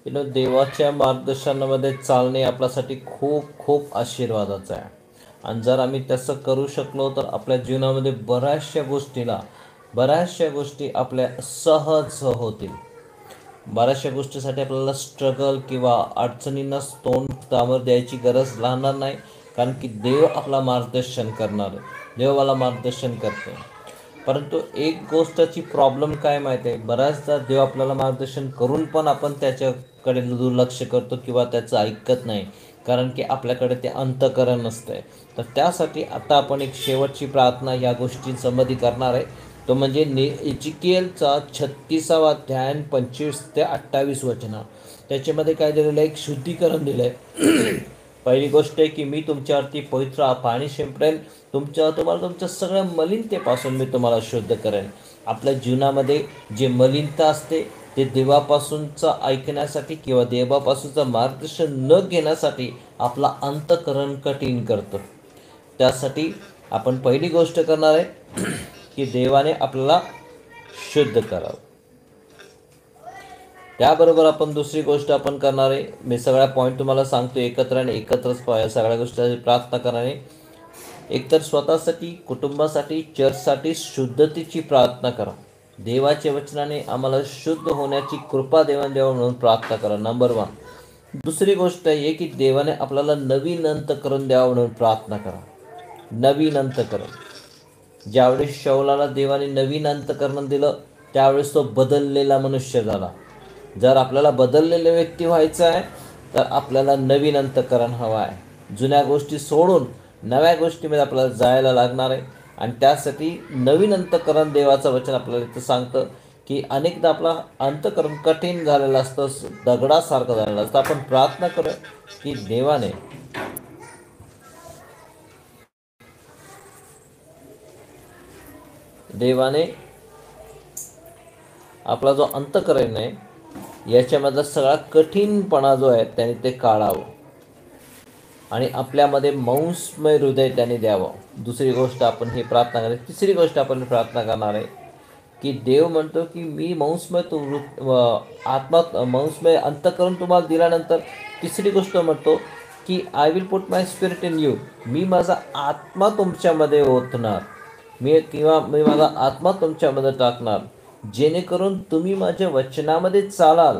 देवाच्या मार्गदर्शनामध्ये चालणे आपल्यासाठी खूप खूप आशीर्वादाचं आहे. आणि जर आम्ही तसं करू शकलो तर आपल्या जीवनामध्ये बऱ्याचशा गोष्टी आपल्या सहज होतील. बऱ्याचशा गोष्टीसाठी आपल्याला स्ट्रगल किंवा अडचणींना तोंड सामोरं द्यायची गरज लागणार नाही, कारण की देव आपला मार्गदर्शन करणार आहे. देव मला मार्गदर्शन करते. परंतु एक गोष्टची प्रॉब्लेम काय माहिती आहे, बऱ्याचदा देव आपल्याला मार्गदर्शन करून पण आपण त्याच्याकडे दुर्लक्ष करतो किंवा त्याचं ऐकत नाही, कारण की आपल्याकडे ते अंतःकरण नसतं आहे. तर त्यासाठी आता आपण एक शेवटची प्रार्थना या गोष्टींसंबंधी करणार आहे. तो म्हणजे एजिकिएलचा 36वा अध्याय 25 ते 28 वचनं. त्याच्यामध्ये काय दिलेलं आहे, एक शुद्धीकरण दिलं आहे. पहिली गोष्ट आहे की मी तुमच्यावरती पवित्र पाणी शिंपडेल, तुम्हाला तुमच्या सगळ्या मलिनतेपासून मी तुम्हाला शुद्ध करेन. आपल्या जीवनामध्ये जे मलिनता असते ते देवापासूनचं ऐकण्यासाठी किंवा देवापासूनचं मार्गदर्शन न घेण्यासाठी आपला अंतःकरण कठीण करतो. त्यासाठी आपण पहिली गोष्ट करणार आहे की देवाने आपल्याला शुद्ध करावं. त्याबरोबर आपण दुसरी गोष्ट आपण करणार आहे, मी सगळ्या पॉईंट तुम्हाला सांगतो एकत्र आणि एकत्रच सगळ्या गोष्टी प्रार्थना करणारे. एकतर स्वतःसाठी, कुटुंबासाठी, चर्चसाठी शुद्धतेची प्रार्थना करा. देवाच्या वचनाने आम्हाला शुद्ध होण्याची कृपा देवाने द्यावं म्हणून प्रार्थना करा, नंबर 1. दुसरी गोष्ट आहे की देवाने आपल्याला नवीन अंतःकरण द्यावं म्हणून प्रार्थना करा. नवीन अंतःकरण. ज्यावेळेस शौलाला देवाने नवीन अंतःकरण दिलं त्यावेळेस तो बदललेला मनुष्य झाला. जर आपल्याला बदललेले व्यक्ती व्हायचं आहे तर आपल्याला नवीन अंतःकरण हवं आहे. जुन्या गोष्टी सोडून नव्या गोष्टीमध्ये आपल्याला जायला लागणार आहे. आणि त्यासाठी नवीन अंतःकरण देवाचं वचन आपल्याला इथं सांगतं की अनेकदा आपला अंतःकरण कठीण झालेलं असतं, दगडासारखं झालेलं असतं. आपण प्रार्थना करू की देवाने आपला जो अंतःकरण आहे याच्यामधला सगळा कठीणपणा जो आहे त्याने ते काढावं आणि आपल्यामध्ये मांसमय हृदय त्याने द्यावं. दुसरी गोष्ट आपण हे प्रार्थना करायची. तिसरी गोष्ट आपण प्रार्थना करणार आहे की देव म्हणतो की मी मांसमय अंतःकरण तुम्हाला दिल्यानंतर तिसरी गोष्ट म्हणतो की I will put my spirit in you. मी माझा आत्मा तुमच्यामध्ये ओतणार, मी माझा आत्मा तुमच्यामध्ये टाकणार, जेणेकरून तुम्ही माझ्या वचनामध्ये चालाल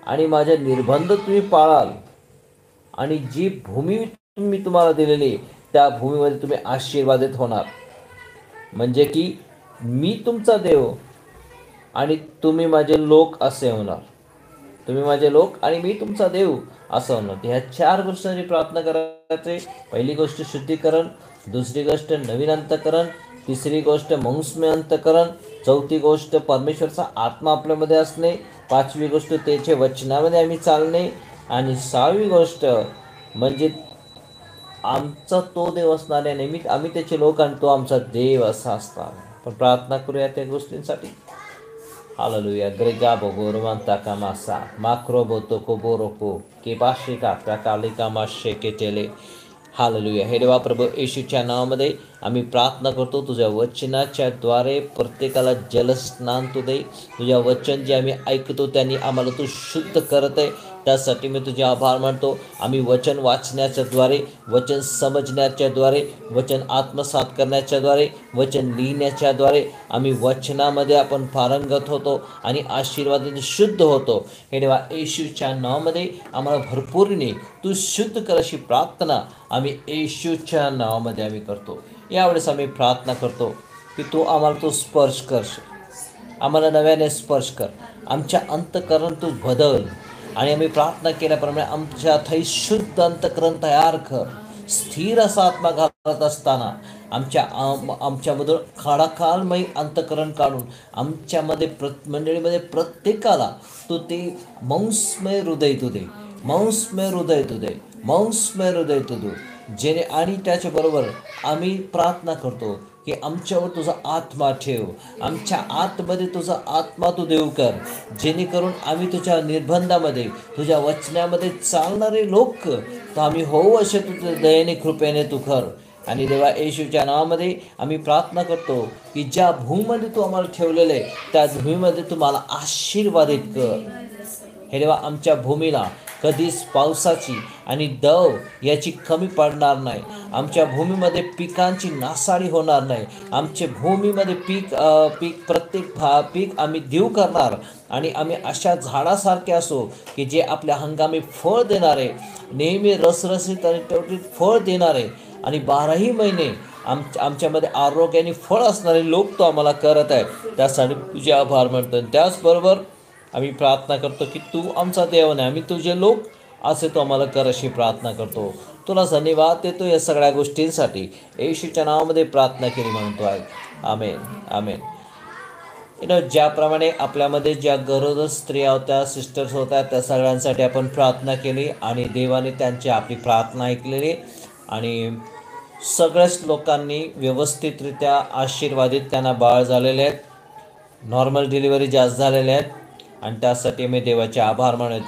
आणि माझे निर्बंध तुम्ही पाळाल आणि जी भूमी मी तुम्हाला दिलेली त्या भूमीमध्ये तुम्ही आशीर्वादित होणार. म्हणजे की मी तुमचा देव आणि तुम्ही माझे लोक असे होणार. तुम्ही माझे लोक आणि मी तुमचा देव असं होणार. ह्या 4 गोष्टींची प्रार्थना करायचे. पहिली गोष्ट शुद्धीकरण, दुसरी गोष्ट नवीन अंतःकरण, तिसरी गोष्ट मांसमय अंतःकरण, चौथी गोष्ट परमेश्वरचा आत्मा आपल्यामध्ये असणे, पाचवी गोष्ट त्याच्या वचनामध्ये आम्ही चालणे आणि 6वी गोष्ट म्हणजे आमचा तो देव असणार आहे, नेहमी आम्ही त्याचे लोक आणि तो आमचा देव असा असणार. पण प्रार्थना करूया त्या गोष्टींसाठी. हालेलुया. ग्रेगा बोगोरवंता कामासा माक्रो बोतो कोबोरोको के बाशिका प्रकालिका माशे केटेले. हालेलुया. हे देवा प्रभू येशूच्या नावामध्ये आम्ही प्रार्थना करतो. तुझ्या वचनाच्या द्वारे प्रत्येकाला जलस्नान तू दे. तुझ्या वचन जे आम्ही ऐकतो त्यांनी आम्हाला तू शुद्ध करत आहे, त्यासाठी मी तुझे आभार मानतो. आम्ही वचन वाचण्याच्याद्वारे, वचन समजण्याच्याद्वारे, वचन आत्मसात करण्याच्याद्वारे, वचन लिहिण्याच्याद्वारे आम्ही वचनामध्ये आपण पारंगत होतो आणि आशीर्वादाने शुद्ध होतो. हे देवा येशूच्या नावामध्ये आम्हाला भरपूरने तू शुद्ध कर अशी प्रार्थना आम्ही येशूच्या नावामध्ये आम्ही करतो. यावेळेस आम्ही प्रार्थना करतो की तू आम्हाला स्पर्श कर, आम्हाला नव्याने स्पर्श कर, आमच्या अंतःकरण तू बदल आणि आम्ही प्रार्थना केल्याप्रमाणे आमच्यातही शुद्ध अंतःकरण तयार कर. स्थिर असा आत्मा घालत असताना आमच्यामधून खडाखालमय अंतःकरण काढून आमच्यामध्ये मंडळीमध्ये प्रत्येकाला तू ते मांसमय हृदय तू दे, मांसमय हृदय तू दे, मांसमय हृदय तू दे. जेणे आणि त्याच्याबरोबर आम्ही प्रार्थना करतो की आमच्यावर तुझा आत्मा ठेव, आमच्या आतमध्ये तुझा आत्मा तू देव कर, जेणेकरून आम्ही तुझ्या निर्बंधामध्ये, तुझ्या वचनामध्ये चालणारे लोक तर आम्ही होऊ असे तुझ्या दयेने कृपेने तू कर. आणि देवा येशूच्या नावामध्ये आम्ही प्रार्थना करतो की ज्या भूमीमध्ये तू आम्हाला ठेवलेलं आहे त्या भूमीमध्ये तुम्हाला आशीर्वादित कर. हे देवा आमच्या भूमीला कधीच पावसाची आणि दव याची कमी पडणार नाही. आमच्या भूमीमध्ये पिकांची नासाडी होणार नाही. आमच्या भूमीमध्ये प्रत्येक पीक आम्ही देऊ करणार आणि आम्ही अशा झाडासारखे असो की जे आपल्या हंगामी फळ देणारे, नेहमी रसरशीत आणि टवटवीत फळ देणारे आणि 12ही महिने आमच्यामध्ये आरोग्याने फळ असणारे लोक तो आम्हाला करत आहे. त्यासाठी तुझे आभार मानतो. आणि त्याचबरोबर आम्ही प्रार्थना करतो की तू आमचा देव नाही, आम्ही तुझे लोक असे तो आम्हाला कर अशी प्रार्थना करतो. तुला धन्यवाद देतो या सगळ्या गोष्टींसाठी. येशूच्या नावामध्ये प्रार्थना केली म्हणतो आहे. आमेन आमेन. ज्याप्रमाणे आपल्यामध्ये ज्या गरोदर स्त्रिया होत्या, सिस्टर्स होत्या, त्या सगळ्यांसाठी आपण प्रार्थना केली आणि देवाने त्यांची आपली प्रार्थना ऐकलेली आणि सगळ्याच लोकांनी व्यवस्थितरित्या आशीर्वादित त्यांना बाळ झालेले आहेत. नॉर्मल डिलिव्हरी जास्त झालेल्या आहेत आणि त्यासाठी मी देवाचे आभार मानतो.